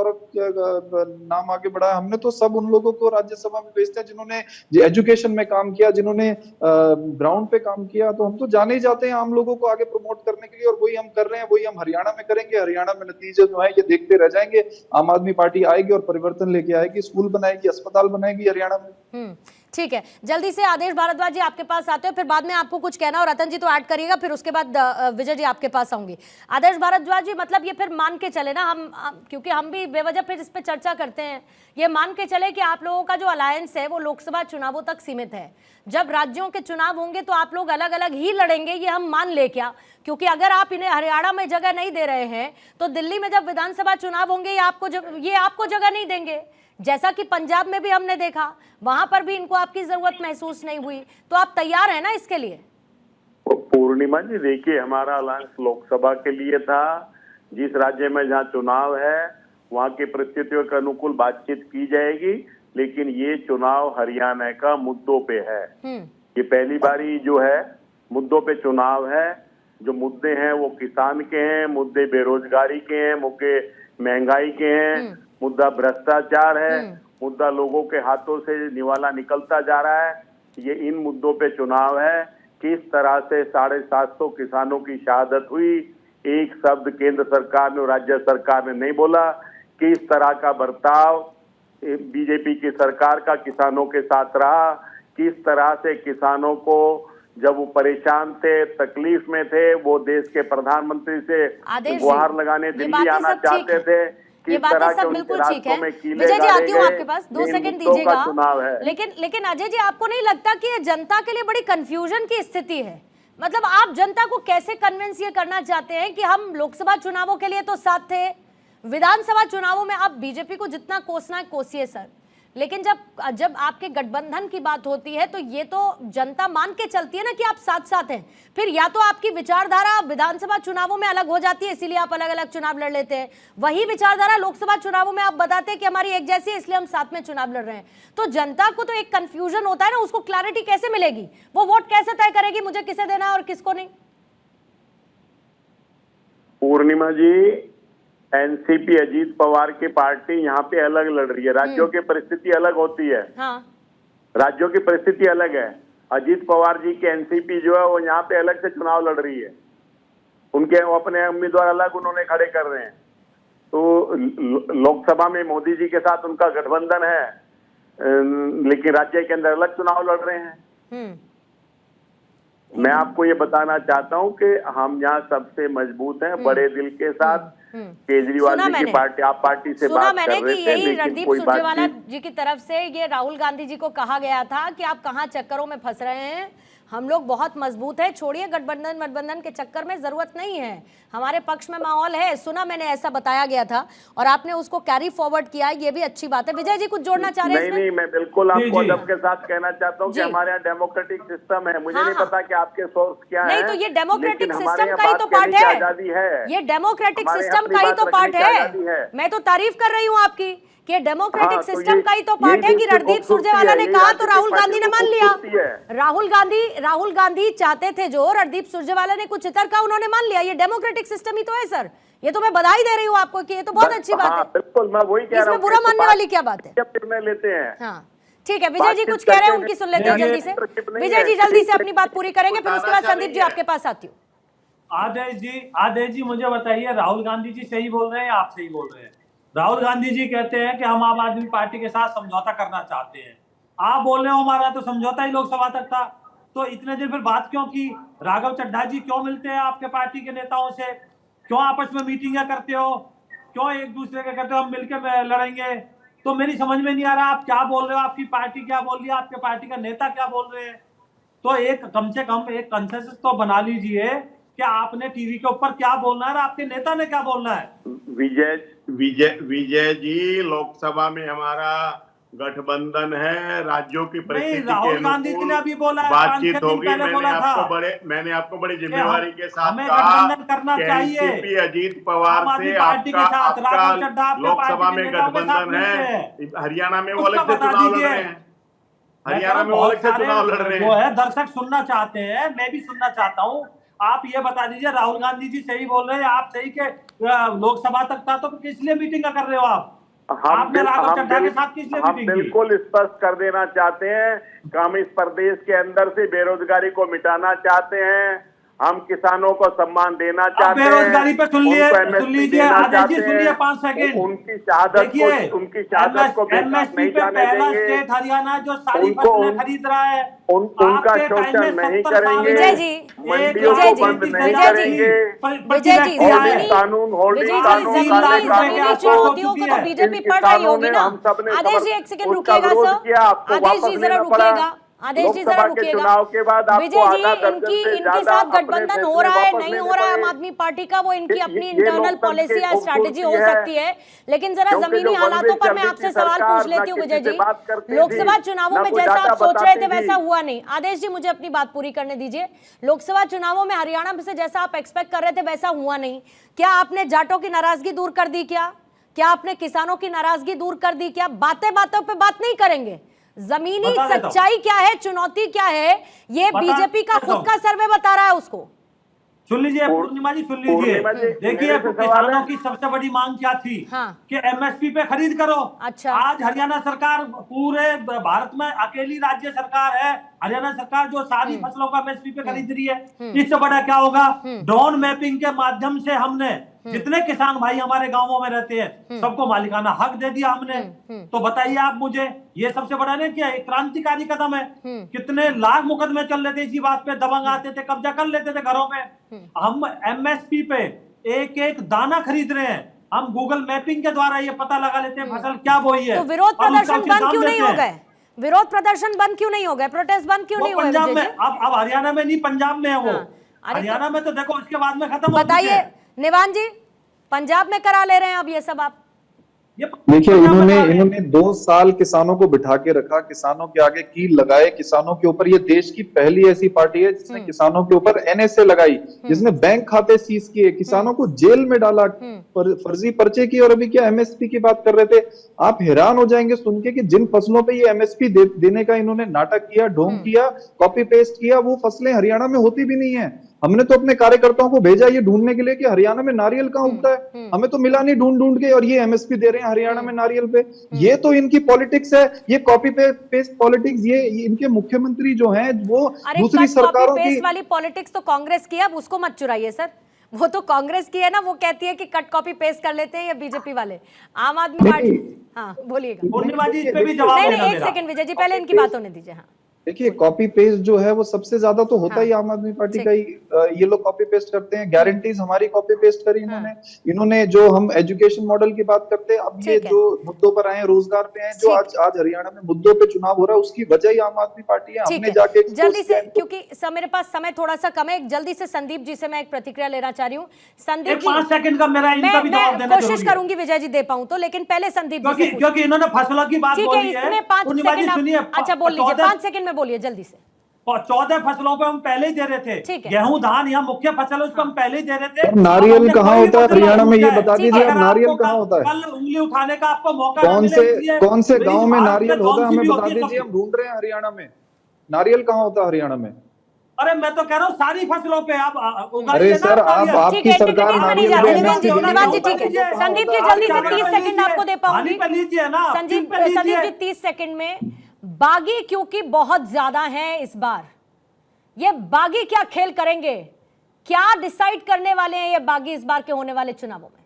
नाम आगे बढ़ाया। हमने तो सब उन लोगों को राज्यसभा में भेजते हैं जिन्होंने एजुकेशन में काम किया, जिन्होंने ग्राउंड पे काम किया। तो हम तो जाने ही जाते हैं आम लोगों को आगे प्रमोट करने के लिए, और वही हम कर रहे हैं, वही हम हरियाणा में करेंगे। हरियाणा में नतीजे जो है ये देखते रह जाएंगे। आम आदमी पार्टी आएगी और परिवर्तन लेके आएगी, स्कूल बनाएगी, अस्पताल बनाएगी हरियाणा में। ठीक है, जल्दी से आदेश भारद्वाज जी आपके पास आते हैं, फिर बाद में आपको कुछ कहना और रतन जी तो ऐड करिएगा, फिर उसके बाद विजय जी आपके पास आऊंगी। आदेश भारद्वाज जी, मतलब ये फिर मान के चले ना हम, क्योंकि हम भी बेवजह फिर इस पे चर्चा करते हैं, ये मान के चले कि आप लोगों का जो अलायंस है वो लोकसभा चुनावों तक सीमित है। जब राज्यों के चुनाव होंगे तो आप लोग अलग अलग ही लड़ेंगे, ये हम मान ले क्या? क्योंकि अगर आप इन्हें हरियाणा में जगह नहीं दे रहे हैं तो दिल्ली में जब विधानसभा चुनाव होंगे ये आपको जगह नहीं देंगे, जैसा कि पंजाब में भी हमने देखा, वहां पर भी इनको आपकी जरूरत महसूस नहीं हुई। तो आप तैयार हैं ना इसके लिए? पूर्णिमा जी देखिए, हमारा अलायंस लोकसभा के लिए था। जिस राज्य में जहाँ चुनाव है वहाँ की परिस्थितियों के अनुकूल बातचीत की जाएगी, लेकिन ये चुनाव हरियाणा का मुद्दों पे है। ये पहली बारी जो है मुद्दों पे चुनाव है। जो मुद्दे हैं वो किसान के हैं, मुद्दे बेरोजगारी के हैं, मुद्दे महंगाई के हैं, मुद्दा भ्रष्टाचार है, मुद्दा लोगों के हाथों से निवाला निकलता जा रहा है। ये इन मुद्दों पे चुनाव है। किस तरह से 750 किसानों की शहादत हुई, एक शब्द केंद्र सरकार ने और राज्य सरकार ने नहीं बोला। किस तरह का बर्ताव बीजेपी की सरकार का किसानों के साथ रहा, किस तरह से किसानों को जब वो परेशान थे, तकलीफ में थे, वो देश के प्रधानमंत्री से गुहार लगाने दिल्ली आना चाहते थे, ये बातें सब बिल्कुल ठीक है। विजय जी आती हूँ आपके पास, 2 सेकंड दीजिएगा। लेकिन अजय जी, आपको नहीं लगता कि ये जनता के लिए बड़ी कंफ्यूजन की स्थिति है? मतलब आप जनता को कैसे कन्विंस ये करना चाहते हैं कि हम लोकसभा चुनावों के लिए तो साथ थे, विधानसभा चुनावों में आप बीजेपी को जितना कोसना है कोसिए सर, लेकिन जब आपके गठबंधन की बात होती है तो ये तो जनता मान के चलती है ना कि आप साथ साथ हैं। फिर या तो आपकी विचारधारा विधानसभा चुनावों में अलग हो जाती है, इसीलिए आप अलग अलग चुनाव लड़ लेते हैं, वही विचारधारा लोकसभा चुनावों में आप बताते हैं कि हमारी एक जैसी है इसलिए हम साथ में चुनाव लड़ रहे हैं। तो जनता को तो एक कंफ्यूजन होता है ना, उसको क्लैरिटी कैसे मिलेगी? वो वोट कैसे तय करेगी मुझे किसे देना है और किसको नहीं? पूर्णिमा जी, एनसीपी अजीत पवार की पार्टी यहाँ पे अलग लड़ रही है। राज्यों की परिस्थिति अलग होती है। हाँ। राज्यों की परिस्थिति अलग है। अजीत पवार जी की एनसीपी जो है वो यहाँ पे अलग से चुनाव लड़ रही है। उनके वो अपने उम्मीदवार अलग उन्होंने खड़े कर रहे हैं। तो लोकसभा में मोदी जी के साथ उनका गठबंधन है, लेकिन राज्य के अंदर अलग चुनाव लड़ रहे हैं। मैं आपको ये बताना चाहता हूँ कि हम यहाँ सबसे मजबूत हैं, बड़े दिल के साथ। केजरीवाल जी की पार्टी, आप पार्टी से बात कर रहे थे, यही रणदीप सुरजेवाला जी की तरफ से ये राहुल गांधी जी को कहा गया था कि आप कहाँ चक्करों में फंस रहे हैं, हम लोग बहुत मजबूत है, छोड़िए गठबंधन के चक्कर में, जरूरत नहीं है, हमारे पक्ष में माहौल है। सुना मैंने, ऐसा बताया गया था और आपने उसको कैरी फॉरवर्ड किया, ये भी अच्छी बात है। विजय जी कुछ जोड़ना चाह रहे हैं? नहीं, मैं बिल्कुल आपको अदब के साथ कहना चाहता हूँ कि हमारे यहाँ डेमोक्रेटिक सिस्टम है। मुझे नहीं पता कि आपके सोर्स क्या है। नहीं तो ये डेमोक्रेटिक सिस्टम का ही तो पार्ट है, ये डेमोक्रेटिक सिस्टम का ही तो पार्ट है। मैं तो तारीफ कर रही हूँ आपकी कि डेमोक्रेटिक सिस्टम का ही तो पार्ट है कि रणदीप सुरजेवाला ने कहा तो राहुल गांधी ने मान लिया। राहुल गांधी चाहते थे जो, रणदीप सुरजेवाला ने कुछ इतर कहा, उन्होंने मान लिया। ये डेमोक्रेटिक सिस्टम ही तो है सर। ये तो मैं बधाई दे रही हूँ आपको कि ये तो बहुत अच्छी बात है। बिल्कुल, मैं वही कह रहा हूँ, इसमें बुरा मानने वाली क्या बात है? निर्णय लेते हैं। हाँ ठीक है, विजय जी कुछ कह रहे हैं, उनकी सुन लेते हैं जल्दी से। विजय जी जल्दी से अपनी बात पूरी करेंगे, फिर उसके बाद संदीप जी आपके पास आती हूँ। आदेश जी मुझे बताइए, राहुल गांधी जी सही बोल रहे हैं या आप सही बोल रहे हैं? राहुल गांधी जी कहते हैं कि हम आम आदमी पार्टी के साथ समझौता करना चाहते हैं, आप बोल रहे हो हमारा तो समझौता ही लोकसभा तक था, तो इतने दिन फिर बात क्यों की? राघव चड्ढा जी क्यों मिलते हैं आपके पार्टी के नेताओं से? क्यों आपस में मीटिंगें करते हो? क्यों एक दूसरे के कहते हो हम मिलकर लड़ेंगे? तो मेरी समझ में नहीं आ रहा आप क्या बोल रहे हो, आपकी पार्टी क्या बोल रही है, आपके पार्टी का नेता क्या बोल रहे हैं। तो एक कम से कम एक कंसेंसस तो बना लीजिए कि आपने टीवी के ऊपर क्या बोलना है और आपके नेता ने क्या बोलना है। विजय जी, लोकसभा में हमारा गठबंधन है, राज्यों की परिस्थिति राहुल गांधी जी ने अभी बोला, बातचीत होगी। मैंने आपको बड़ी जिम्मेवारी के साथ कहा करना चाहिए। अजीत पवार से आपका लोकसभा में गठबंधन है, हरियाणा में वो अलग से चुनाव लड़ रहे हैं। हरियाणा में वो अलग से चुनाव लड़ रहे हैं। वो है, दर्शक सुनना चाहते हैं, मैं भी सुनना चाहता हूँ। आप ये बता दीजिए, राहुल गांधी जी सही बोल रहे हैं, आप सही के लोकसभा तक था तो किस लिए मीटिंग कर रहे हो आप? आपने राघव चड्ढा के साथ किस लिए मीटिंग की? बिल्कुल स्पष्ट कर देना चाहते हैं कि हम इस प्रदेश के अंदर से बेरोजगारी को मिटाना चाहते हैं, हम किसानों को सम्मान देना चाहते हैं। बेरोजगारी पे सुन लीजिए आदेश जी, सुनिए 5 सेकंड। उनकी शहादत को नहीं जाने देंगे। हरियाणा जो सारी फसलें खरीद रहा है, उनका शोषण नहीं करेंगे, विजय जी, मंडियों को बंद नहीं करेंगे, होल्डिंग कानून जमीनी चुनौतियों को तो बीजेपी पढ़ रही होगी ना। आदेश जी एक सेकंड रुकिएगा सर, आदेश जी जरा रुकिएगा, आदेश जी जरा रुकिएगा। विजय जी, इनके साथ गठबंधन हो रहा है नहीं हो रहा है आम आदमी पार्टी का, वो इनकी अपनी इंटरनल पॉलिसी या स्ट्रैटेजी हो सकती है, लेकिन जरा जमीनी हालातों पर मैं आपसे सवाल पूछ लेती हूँ विजय जी। लोकसभा चुनावों में जैसा आप सोच रहे थे वैसा हुआ नहीं। आदेश जी मुझे अपनी बात पूरी करने दीजिए। लोकसभा चुनावों में हरियाणा में से जैसा आप एक्सपेक्ट कर रहे थे वैसा हुआ नहीं। क्या आपने जाटों की नाराजगी दूर कर दी? क्या आपने किसानों की नाराजगी दूर कर दी? क्या बातें बातों पे बात नहीं करेंगे? जमीनी सच्चाई क्या है, चुनौती क्या है, ये बीजेपी का खुद का सर्वे बता रहा है उसको। सुन लीजिए पूर्णिमा जी, सुन लीजिए। पूर्णिमा जी, देखिए मेरे से सवाल किसानों है। की सबसे बड़ी मांग क्या थी हाँ। कि एमएसपी पे खरीद करो। अच्छा। आज हरियाणा सरकार पूरे भारत में अकेली राज्य सरकार है, हरियाणा सरकार जो सारी फसलों का एमएसपी पे खरीद रही है। इससे बड़ा क्या होगा? ड्रोन मैपिंग के माध्यम से हमने जितने किसान भाई हमारे गांवों में रहते हैं सबको मालिकाना हक दे दिया हमने। तो बताइए आप मुझे, ये सबसे बड़ा नहीं क्या एक क्रांतिकारी कदम है? कितने लाख मुकदमे चल रहे थे इसी बात पे, दबंग आते थे, कब्जा कर लेते थे घरों में। हम एमएसपी पे एक एक दाना खरीद रहे हैं। हम गूगल मैपिंग के द्वारा ये पता लगा लेते हैं फसल क्या बोई है। तो विरोध और उसका प्रदर्शन उचित बंद दाम क्यों नहीं देते हो हैं। गए? विरोध प्रदर्शन बंद क्यों नहीं हो गए? प्रोटेस्ट बंद क्यों वो नहीं हुए? पंजाब विजय में, जी? अब हरियाणा में नहीं, पंजाब में है वो। हाँ। अरे हरियाणा में तो देखो उसके बाद में खत्म हो चुके बताइए हैं। निवान जी, पंजाब में करा ले रहे हैं अब ये सब आप? ये देखिए, पंजाब में इन्होंने 2 साल किसानों को बिठा के रखा, किसानों के आगे कील लगाए, किसानों के ऊपर, ये देश की पहली ऐसी पार्टी है जिसने किसानों के ऊपर एनएसए लगाई, जिसने बैंक खाते सीज किए, किसानों को जेल में डाला, फर्जी पर्चे की, और अभी क्या एमएसपी की बात कर रहे थे। आप हैरान हो जाएंगे सुन के कि जिन फसलों पे ये एमएसपी देने का इन्होंने नाटक किया, ढोंग किया, कॉपी पेस्ट किया, वो फसलें हरियाणा में होती भी नहीं है। हमने तो अपने कार्यकर्ताओं को भेजा ये ढूंढने के लिए कि हरियाणा में नारियल कहाँ उगता है, हमें तो मिला नहीं ढूंढ के, और ये एमएसपी दे रहे हैं हरियाणा में नारियल पे। ये तो इनकी पॉलिटिक्स है, ये कॉपी पेस्ट पॉलिटिक्स। ये इनके मुख्यमंत्री जो हैं वो दूसरी सरकारों की वाली पॉलिटिक्स तो कांग्रेस की है, अब उसको मत चुराइए सर। वो तो कांग्रेस की है ना, वो कहती है कि कट कॉपी पेस्ट कर लेते हैं ये बीजेपी वाले। आम आदमी पार्टी, हाँ बोलिएगा। पूर्णिमा जी, इस पे भी जवाब नहीं देना एक मेरा। सेकंड विजय जी, पहले इनकी बात होने दीजिए। हाँ देखिए, कॉपी पेस्ट जो है वो सबसे ज्यादा तो होता ही आम आदमी पार्टी का ही। ये लोग कॉपी पेस्ट करते हैं, गारंटीज हमारी कॉपी पेस्ट करी इन्होंने जो हम एजुकेशन मॉडल की बात करते हैं, अब ये जो मुद्दों पर आए हैं, रोजगार पे हैं, जो आज हरियाणा में मुद्दों पे चुनाव हो रहा है, उसकी वजह ही आम आदमी पार्टी है। हमने जाके जल्दी से, क्योंकि मेरे पास समय थोड़ा सा कम है, जल्दी से संदीप जी से मैं एक प्रतिक्रिया लेना चाह रही हूँ। संदीप जी, 5 सेकंड का मेरा इनका भी जवाब देना कोशिश जरूरी है। करूंगी विजय जी दे पाऊं तो, लेकिन पहले संदीप जी से क्योंकि इन्होंने फसलों की बात ठीक बोली है, है। इसमें 5 पूर्णिमा जी सुनिए, सेकंड। अच्छा बोल लीजिए, 5 सेकंड में बोलिए जल्दी से। 14 फसलों पे हम पहले ही दे रहे थे। ठीक है। गेहूं, धान, यहाँ मुख्य फसल है, उसको हम पहले ही दे रहे थे। नारियल कहाँ होता है हरियाणा में, ये बता दीजिए आप। नारियल कहाँ होता है? कल उंगली उठाने का आपको मौका कौन से गांव में नारियल होता है हमें बता दीजिए, हम ढूंढ रहे हैं हरियाणा में। नारियल कहाँ होता है हरियाणा में? अरे मैं तो कह रहा हूँ सारी फसलों पे आप अरे सर, आपकी सरकार नारियल निवान जी ठीक है। संदीप जी जल्दी से 30 सेकंड आपको दे पाऊंगी। संदीप जी 30 सेकंड में। बागी क्योंकि बहुत ज्यादा है इस बार, ये बागी क्या खेल करेंगे, क्या डिसाइड करने वाले हैं ये बागी इस बार के होने वाले चुनावों में?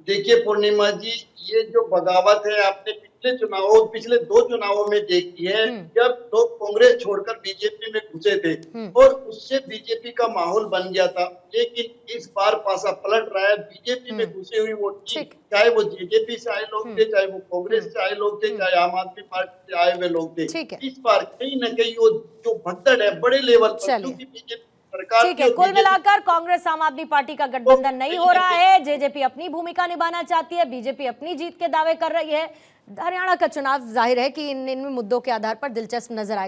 देखिए पूर्णिमा जी, ये जो बगावत है आपने पिछले 2 चुनावों में देखी है, जब लोग कांग्रेस छोड़कर बीजेपी में घुसे थे और उससे बीजेपी का माहौल बन गया था। लेकिन इस बार पासा पलट रहा है, बीजेपी में घुसे हुई वो टीम, चाहे वो जेजेपी से आए लोग थे, चाहे वो कांग्रेस से आए लोग थे, चाहे आम आदमी पार्टी से आए हुए लोग थे। इस बार कहीं न कहीं वो जो भगदड़ है बड़े लेवल पर, क्योंकि बीजेपी ठीक है, कुल मिलाकर कांग्रेस आम आदमी पार्टी का गठबंधन नहीं हो रहा है। जेजेपी अपनी भूमिका निभाना चाहती है, बीजेपी अपनी जीत के दावे कर रही है। हरियाणा का चुनाव जाहिर है कि इन मुद्दों के आधार पर दिलचस्प नजर आएगा।